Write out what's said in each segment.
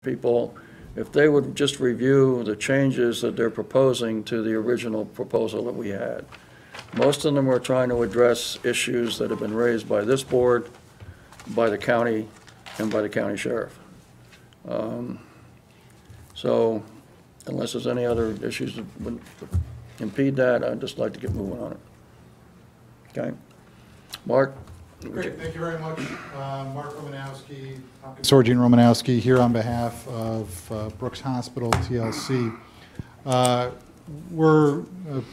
people, if they would just review the changes that they're proposing to the original proposal that we had. Most of them are trying to address issues that have been raised by this board, by the county, and by the county sheriff. So unless there's any other issues that would impede that, I'd just like to get moving on it. Okay? Mark? Great, thank you very much. Mark Romanowski, Sorgin Romanowski, here on behalf of Brooks Hospital, TLC. We're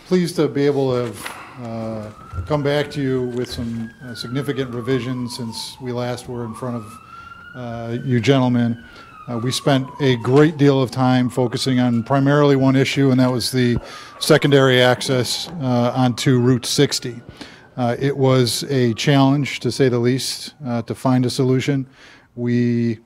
pleased to be able to have come back to you with some significant revisions since we last were in front of you gentlemen. We spent a great deal of time focusing on primarily one issue, and that was the secondary access onto Route 60. It was a challenge, to say the least, to find a solution. We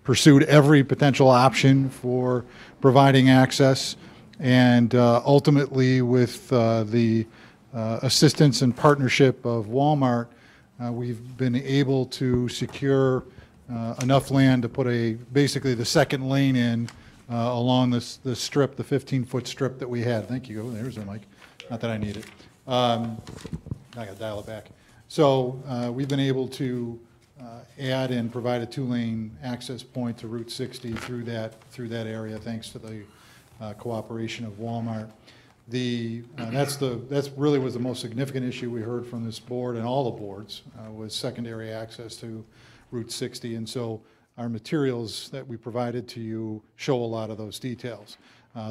pursued every potential option for providing access, and ultimately, with the assistance and partnership of Walmart, we've been able to secure enough land to put basically the second lane in along this strip, the 15-foot strip that we had. Thank you. There's the mic. Not that I need it. I got to dial it back. So we've been able to add and provide a 2-lane access point to Route 60 through that area, thanks to the cooperation of Walmart. That's really was the most significant issue we heard from this board and all the boards was secondary access to Route 60, and so our materials that we provided to you show a lot of those details.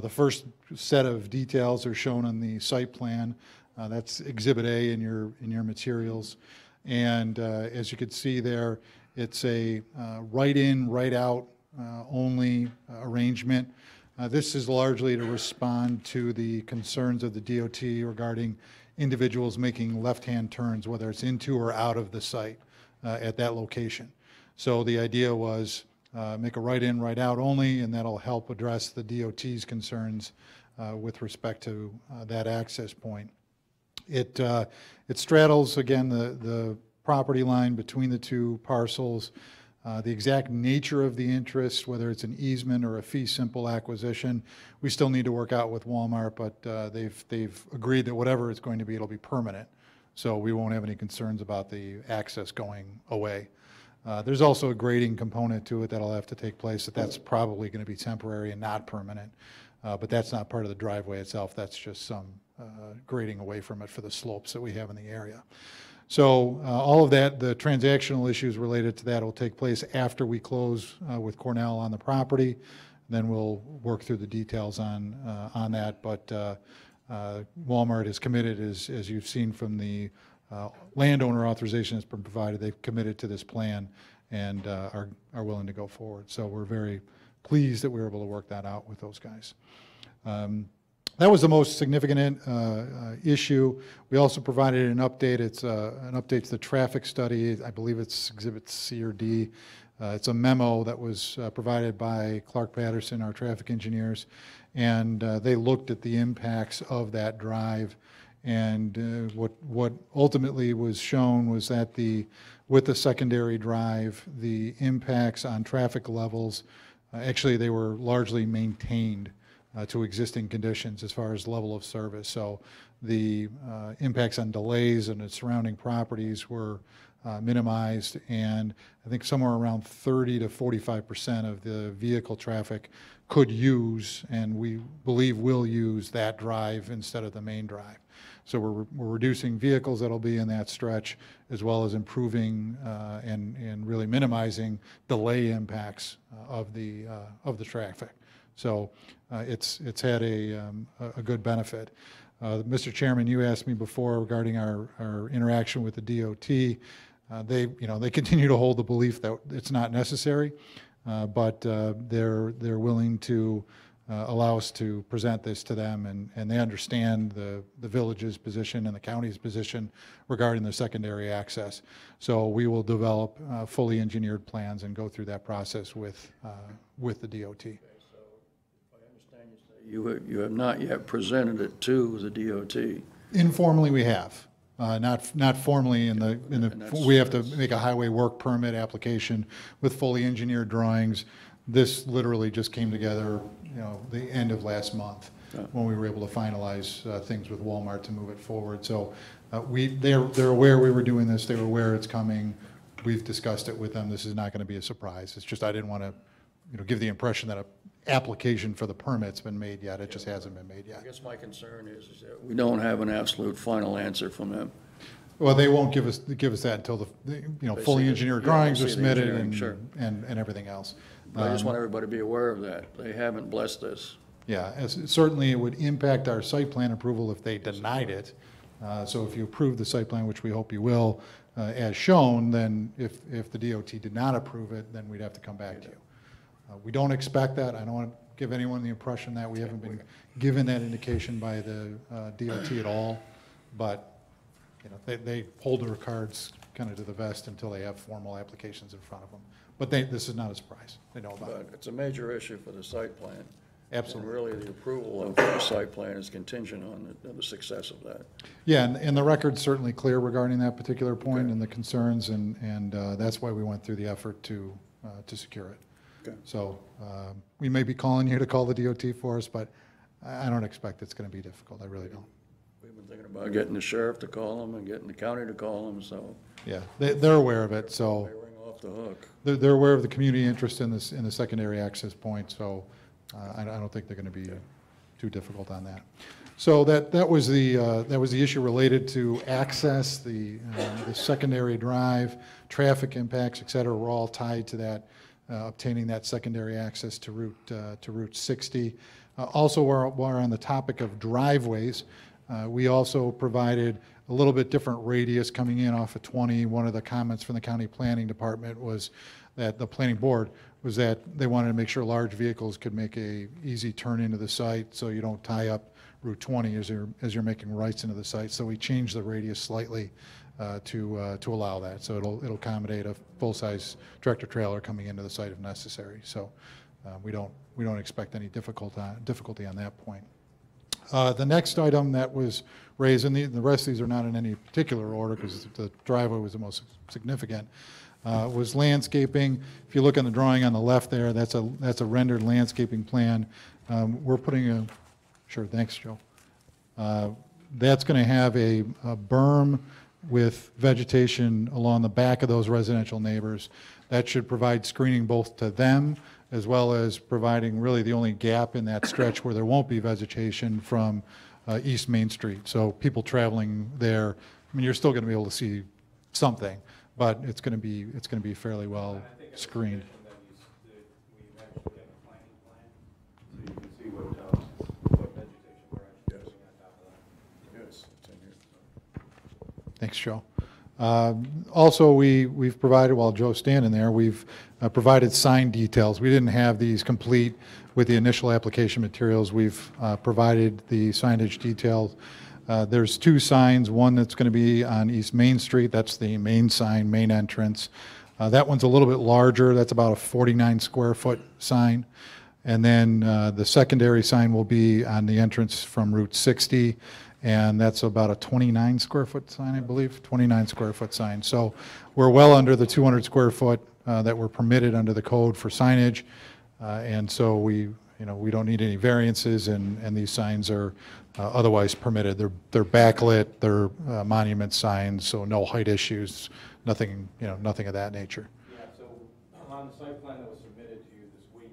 The first set of details are shown on the site plan. That's Exhibit A in your materials, and as you can see there, it's a right-in, right-out only arrangement. This is largely to respond to the concerns of the DOT regarding individuals making left-hand turns, whether it's into or out of the site at that location. So the idea was make a right-in, right-out only, and that'll help address the DOT's concerns with respect to that access point. It straddles, again, the property line between the two parcels. The exact nature of the interest, whether it's an easement or a fee simple acquisition, we still need to work out with Walmart, but they've agreed that whatever it's going to be, it'll be permanent. So we won't have any concerns about the access going away. There's also a grading component to it that'll have to take place. That's probably going to be temporary and not permanent, but that's not part of the driveway itself. That's just some grading away from it for the slopes that we have in the area. So all of that, the transactional issues related to that will take place after we close with Cornell on the property. Then we'll work through the details on that. But Walmart is committed, as you've seen from the landowner authorization that's been provided. They've committed to this plan and are willing to go forward. So we're very pleased that we were able to work that out with those guys. That was the most significant issue. We also provided an update. It's an update to the traffic study. I believe it's Exhibit C or D. It's a memo that was provided by Clark Patterson, our traffic engineers, and they looked at the impacts of that drive. And what ultimately was shown was that with the secondary drive, the impacts on traffic levels, actually they were largely maintained to existing conditions as far as level of service. So the impacts on delays and its surrounding properties were minimized, and I think somewhere around 30 to 45% of the vehicle traffic could use, and we believe will use, that drive instead of the main drive. So we're reducing vehicles that'll be in that stretch, as well as improving and really minimizing delay impacts of the traffic. So it's had a good benefit. Mr. Chairman, you asked me before regarding our interaction with the DOT. They continue to hold the belief that it's not necessary, but they're willing to allow us to present this to them, and they understand the village's position and the county's position regarding the secondary access. So we will develop fully engineered plans and go through that process with the DOT. You have not yet presented it to the DOT. Informally, we have. Not formally we have to make a highway work permit application with fully engineered drawings. This literally just came together, the end of last month when we were able to finalize things with Walmart to move it forward. So they're aware we were doing this. They were aware it's coming. We've discussed it with them. This is not going to be a surprise. It's just I didn't want to, give the impression that an application for the permit's been made yet. It just hasn't been made yet. I guess my concern is that we don't have an absolute final answer from them. Well, they won't give us that until fully engineered drawings are submitted and everything else. But I just want everybody to be aware of that. They haven't blessed this. Yeah, certainly it would impact our site plan approval if they denied it. So if you approve the site plan, which we hope you will, as shown, then if the DOT did not approve it, then we'd have to come back to you. We don't expect that. I don't want to give anyone the impression that we haven't been given that indication by the DOT at all, but they hold their cards kind of to the vest until they have formal applications in front of them. But this is not a surprise. They know about it. But it's a major issue for the site plan. Absolutely. And really, the approval of the site plan is contingent on the success of that. Yeah, and the record's certainly clear regarding that particular point and the concerns, and that's why we went through the effort to secure it. Okay. So we may be calling you to call the DOT for us, but I don't expect it's going to be difficult. I really don't. We've been thinking about getting the sheriff to call them and getting the county to call them, so. Yeah, they're aware of it, so. They ring off the hook. They're aware of the community interest in this, in the secondary access point, so I don't think they're going to be too difficult on that. So that was the issue related to access, the secondary drive, traffic impacts, et cetera, were all tied to that, obtaining that secondary access to Route 60. Also, while on the topic of driveways, we also provided a little bit different radius coming in off of 20. One of the comments from the county planning department was that the planning board was that they wanted to make sure large vehicles could make a easy turn into the site, so you don't tie up Route 20 as you're making rights into the site. So we changed the radius slightly to allow that. So it'll accommodate a full-size tractor trailer coming into the site if necessary. So we don't expect any difficulty on that point. The next item that was raised, and the rest of these are not in any particular order because the driveway was the most significant, was landscaping. If you look on the drawing on the left there, that's a rendered landscaping plan. We're putting sure, thanks, Joe. That's going to have a berm with vegetation along the back of those residential neighbors. That should provide screening both to them as well as providing really the only gap in that stretch where there won't be vegetation from East Main Street. So people traveling there, I mean, you're still going to be able to see something, but it's going to be fairly well screened. Thanks, Joe. Also, we've provided, while Joe's standing there, we've provided sign details. We didn't have these complete with the initial application materials. We've provided the signage details. There's two signs, one that's going to be on East Main Street. That's the main sign, main entrance. That one's a little bit larger. That's about a 49 square foot sign. And then the secondary sign will be on the entrance from Route 60. And that's about a 29 square foot sign, I believe, 29 square foot sign. So we're well under the 200 square foot that were permitted under the code for signage. And so we don't need any variances, and these signs are otherwise permitted. They're backlit, they're monument signs, so no height issues, nothing of that nature. Yeah, so on the site plan that was submitted to you this week,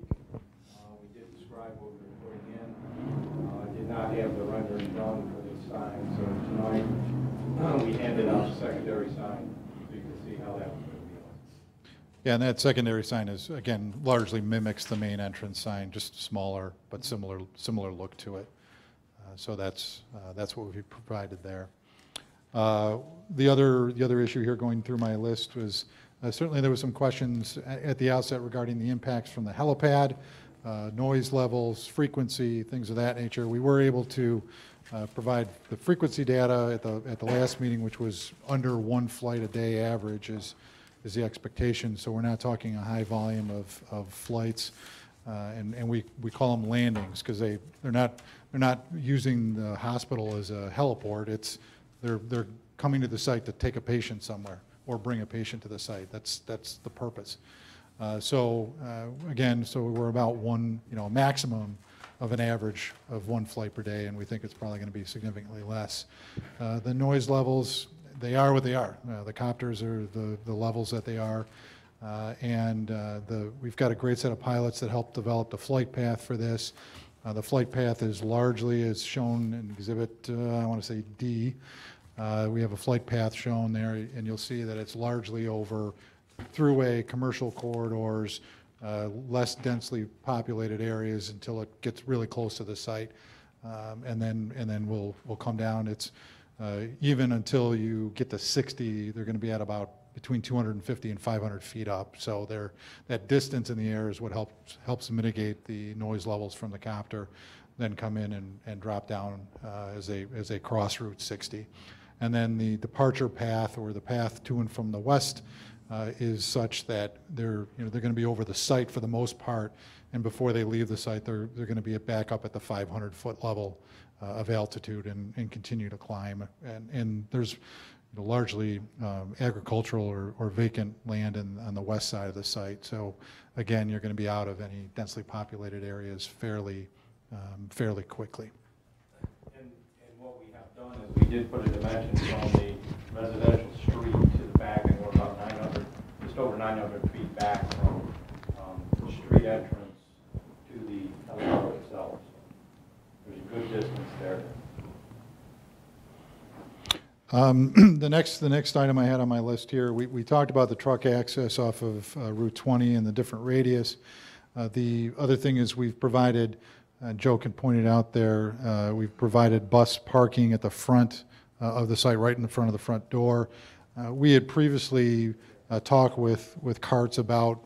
we did describe what we were putting in. Did not have the rendering done for this sign, so tonight we handed out the secondary sign so you can see how that was going to be. Yeah, and that secondary sign is, again, largely mimics the main entrance sign, just smaller but similar look to it. So that's what we provided there. The other issue here, going through my list, was certainly there were some questions at the outset regarding the impacts from the helipad, noise levels, frequency, things of that nature. We were able to provide the frequency data at the last meeting, which was under one flight a day average is the expectation. So we're not talking a high volume of flights, and we call them landings because they're not using the hospital as a heliport. They're coming to the site to take a patient somewhere or bring a patient to the site. That's the purpose. Again, so we're about one, a maximum of an average of one flight per day, and we think it's probably going to be significantly less. The noise levels, they are what they are. The copters are the levels that they are. We've got a great set of pilots that helped develop the flight path for this. The flight path is largely, as shown in exhibit, I want to say D. We have a flight path shown there, and you'll see that it's largely over throughway, commercial corridors, less densely populated areas until it gets really close to the site, and then we'll come down. It's even until you get to 60, they're going to be at about between 250 and 500 feet up. So that distance in the air is what helps mitigate the noise levels from the copter, then come in and drop down as they cross Route 60. And then the departure path, or the path to and from the west, is such that they're going to be over the site for the most part, and before they leave the site, they're going to be back up at the 500-foot level of altitude and continue to climb. And there's largely agricultural or vacant land on the west side of the site. So again, you're going to be out of any densely populated areas fairly quickly. And what we have done is we did put a dimensions on the residential street to the back, and we're about just over 900 feet back from the street entrance to the helicopter itself. There's a good distance there. The next item I had on my list here, we talked about the truck access off of Route 20 and the different radius. The other thing is we've provided, Joe can point it out there, we've provided bus parking at the front of the site, right in the front of the front door. We had previously talked with CARTS about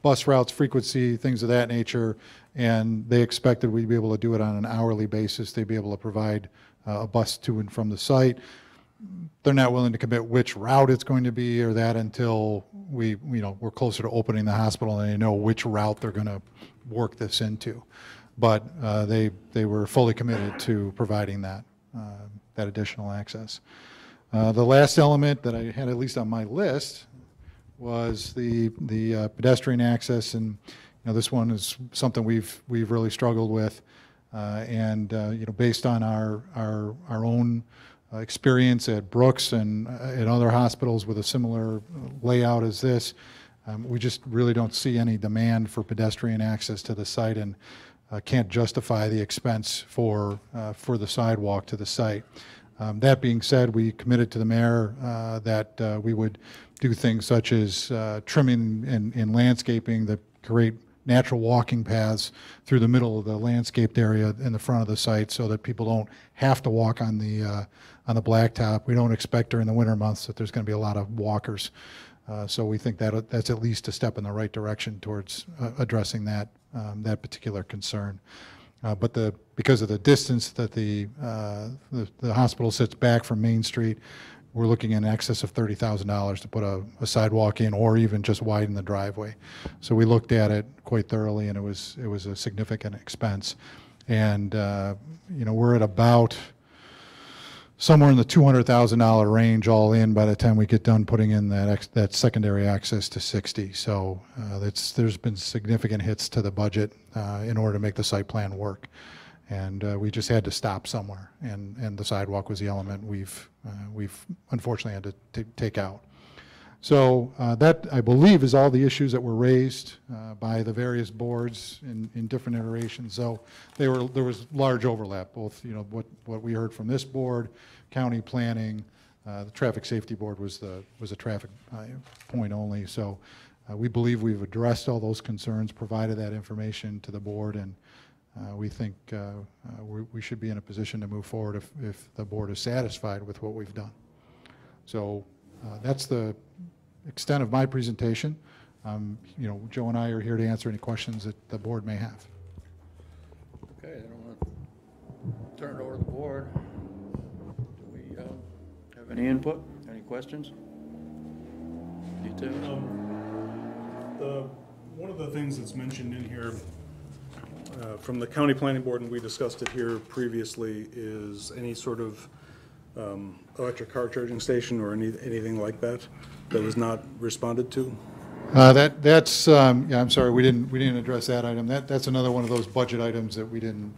bus routes, frequency, things of that nature, and they expected we'd be able to do it on an hourly basis. They'd be able to provide a bus to and from the site. They're not willing to commit which route it's going to be or that until we're closer to opening the hospital and they know which route they're going to work this into. But they were fully committed to providing that additional access. The last element that I had at least on my list was the pedestrian access, and this one is something we've really struggled with. Based on our own experience at Brooks and at other hospitals with a similar layout as this, we just really don't see any demand for pedestrian access to the site, and can't justify the expense for the sidewalk to the site. That being said, we committed to the mayor that we would do things such as trimming and landscaping that create natural walking paths through the middle of the landscaped area in the front of the site, so that people don't have to walk on the blacktop. We don't expect during the winter months that there's going to be a lot of walkers. So we think that that's at least a step in the right direction towards addressing that particular concern. But because of the distance that the hospital sits back from Main Street, we're looking in excess of $30,000 to put a sidewalk in, or even just widen the driveway. So we looked at it quite thoroughly, and it was a significant expense. And we're at about somewhere in the $200,000 range all in by the time we get done putting in that secondary access to 60. So there's been significant hits to the budget in order to make the site plan work. And we just had to stop somewhere, and the sidewalk was the element we've unfortunately had to take out. So that, I believe, is all the issues that were raised by the various boards in different iterations. So there was large overlap, both what we heard from this board, county planning, the traffic safety board was a traffic point only. So we believe we've addressed all those concerns, provided that information to the board, and we think we should be in a position to move forward if the board is satisfied with what we've done. So that's the extent of my presentation. Joe and I are here to answer any questions that the board may have. Okay, I don't want to turn it over to the board. Do we have any input, any questions? Details? One of the things that's mentioned in here from the county planning board, and we discussed it here previously, is any sort of electric car charging station or anything like that was not responded to. Yeah, I'm sorry, we didn't address that item. That's another one of those budget items that we didn't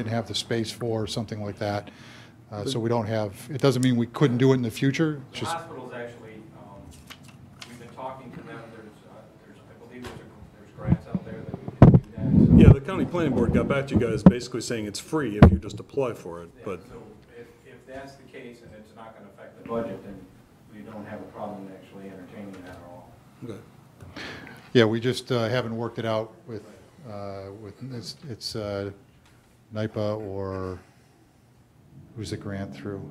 have the space for, something like that. So we don't have, it doesn't mean we couldn't do it in the future. It's The just, hospital's actually, we've been talking to them, I believe there's grants out there that we can do that. Yeah, the county planning board got back to you guys basically saying it's free if you just apply for it, but, So if that's the case and it's not gonna affect the budget, then we don't have a problem actually entertaining that at all. okay. yeah, we just haven't worked it out with it's NIPA or who's the grant through?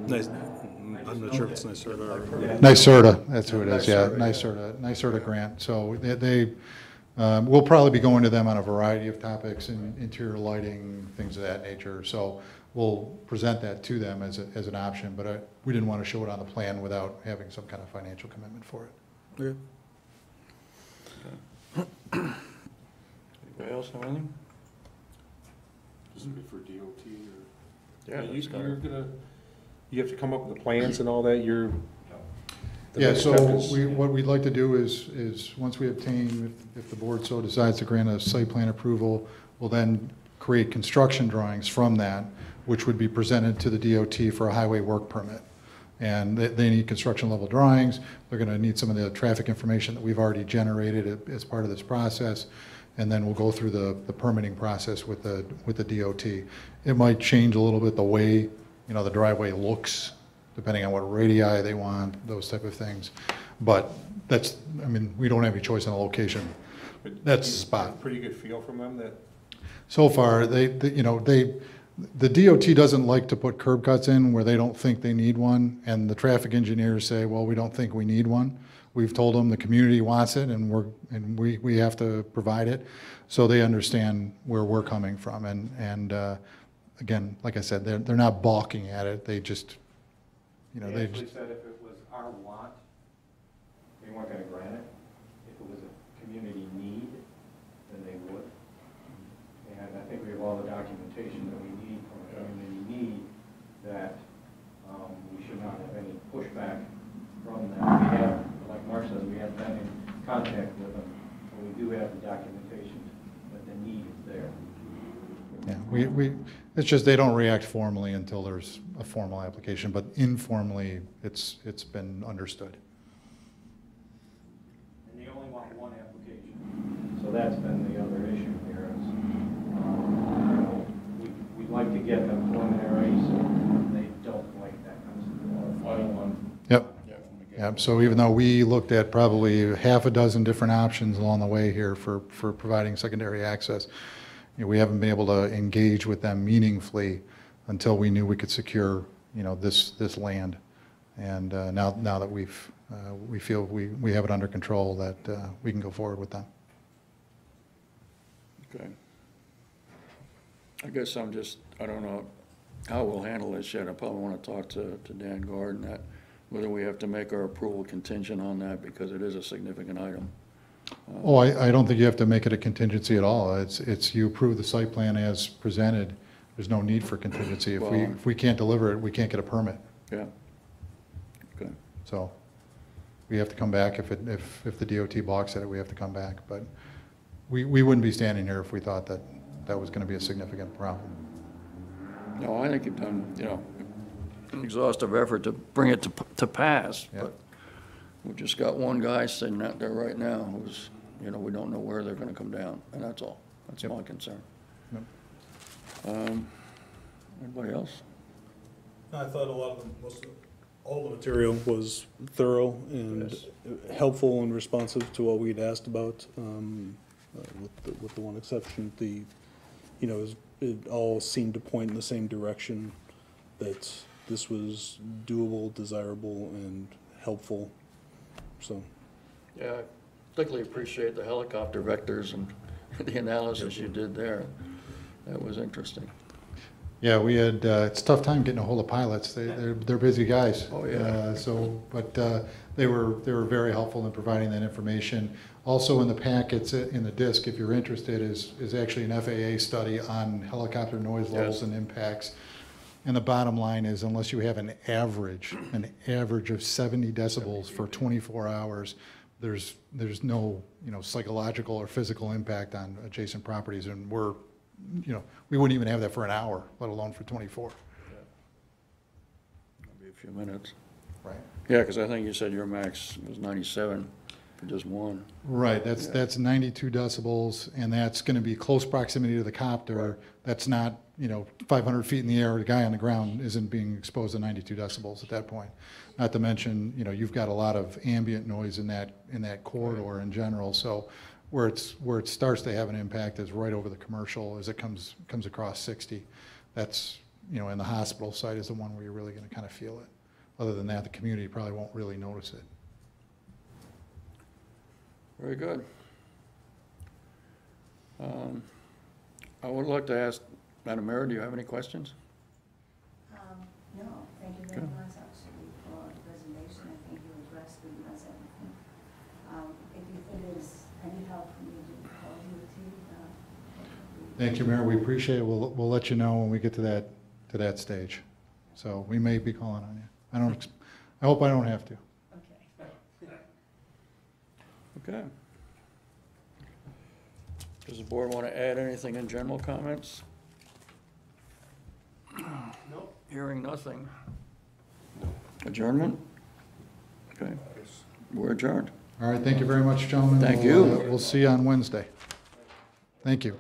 Nice, I'm not sure if it's NYSERDA or. NYSERDA, that's who it is, yeah, NYSERDA grant. So we'll probably be going to them on a variety of topics, interior lighting, things of that nature. So we'll present that to them as an option, but we didn't want to show it on the plan without having some kind of financial commitment for it. Okay. Anybody else have anything? This would be for DOT or? Yeah, You- that's got You're it. gonna, you have to come up with the plans and all that, you're. the Yeah, next so step is- what we'd like to do is once we obtain, if the board so decides to grant a site plan approval, we'll then create construction drawings from that, which would be presented to the DOT for a highway work permit. And they need construction level drawings. They're going to need some of the traffic information that we've already generated as part of this process. And then we'll go through the permitting process with the DOT. It might change a little bit the way, the driveway looks, depending on what radii they want, those type of things. But we don't have any choice on the location. but That's the you spot. have a pretty good feel from them that, So far, the DOT doesn't like to put curb cuts in where they don't think they need one, and the traffic engineers say, well, we don't think we need one. We've told them the community wants it, and we have to provide it, so they understand where we're coming from. And again, like I said, they're not balking at it. They just, They they actually just, said if it was our want, they weren't gonna grant it. If it was a community need, then they would. And I think we have all the documentation that we need from a community need that we should not have any pushback from them. We have, like Mark says, we have been in contact with them, and we do have the documentation that the need is there. yeah, it's just they don't react formally until there's a formal application, but informally, it's been understood. And they only want one application. So that's been the other issue here is, we'd like to get them preliminary, so they don't like that comes to the final one. Yep. Yep, so even though we looked at probably half a dozen different options along the way here for providing secondary access, we haven't been able to engage with them meaningfully until we knew we could secure, this land. And now that we feel we have it under control, that we can go forward with them. Okay. I guess I don't know how we'll handle this yet. I probably want to talk to Dan Gordon, that whether we have to make our approval contingent on that, because it is a significant item. Oh, I don't think you have to make it a contingency at all. It's you approve the site plan as presented. There's no need for contingency. If we can't deliver it, we can't get a permit. Yeah. Okay. So we have to come back if the DOT balks at it, we have to come back. But we wouldn't be standing here if we thought that was going to be a significant problem. No, I think you've done, an exhaustive effort to bring it to pass. Yeah. But we've just got one guy sitting out there right now who's, we don't know where they're gonna come down, and that's all. That's Yep. my concern. Yep. Anybody else? I thought all the material was thorough and Yes. helpful and responsive to what we'd asked about, with the one exception, it all seemed to point in the same direction, that this was doable, desirable, and helpful, so. Yeah, I particularly appreciate the helicopter vectors and the analysis you did there. That was interesting. Yeah, we had, it's a tough time getting a hold of pilots. They're busy guys. Oh, yeah. But they were very helpful in providing that information. Also in the packets, in the disc, if you're interested, is actually an FAA study on helicopter noise levels Yes. and impacts. And the bottom line is, unless you have an average of 70 decibels for 24 hours, there's no, psychological or physical impact on adjacent properties, and we wouldn't even have that for an hour, let alone for 24. Maybe a few minutes. Right. Yeah, because I think you said your max was 97 for just one. Right, that's 92 decibels, and that's going to be close proximity to the copter. That's not, 500 feet in the air, the guy on the ground isn't being exposed to 92 decibels at that point. Not to mention, you've got a lot of ambient noise in that corridor in general, so where it starts to have an impact is right over the commercial as it comes across 60. That's, and the hospital site is the one where you're really going to kind of feel it. Other than that, the community probably won't really notice it. Very good. I would like to ask, Madam Mayor, do you have any questions? No, thank you very much actually for the presentation. I think you addressed pretty much everything. If you think there's any help from me to call you too. Thank you, Mayor. We appreciate it. We'll let you know when we get to that stage. So we may be calling on you. I hope I don't have to. Okay. Okay. Does the board want to add anything in general comments? Nope. Hearing nothing. Adjournment? Okay. We're adjourned. All right, thank you very much, gentlemen. Thank you. We'll see you on Wednesday. Thank you.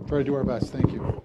Try to do our best. Thank you.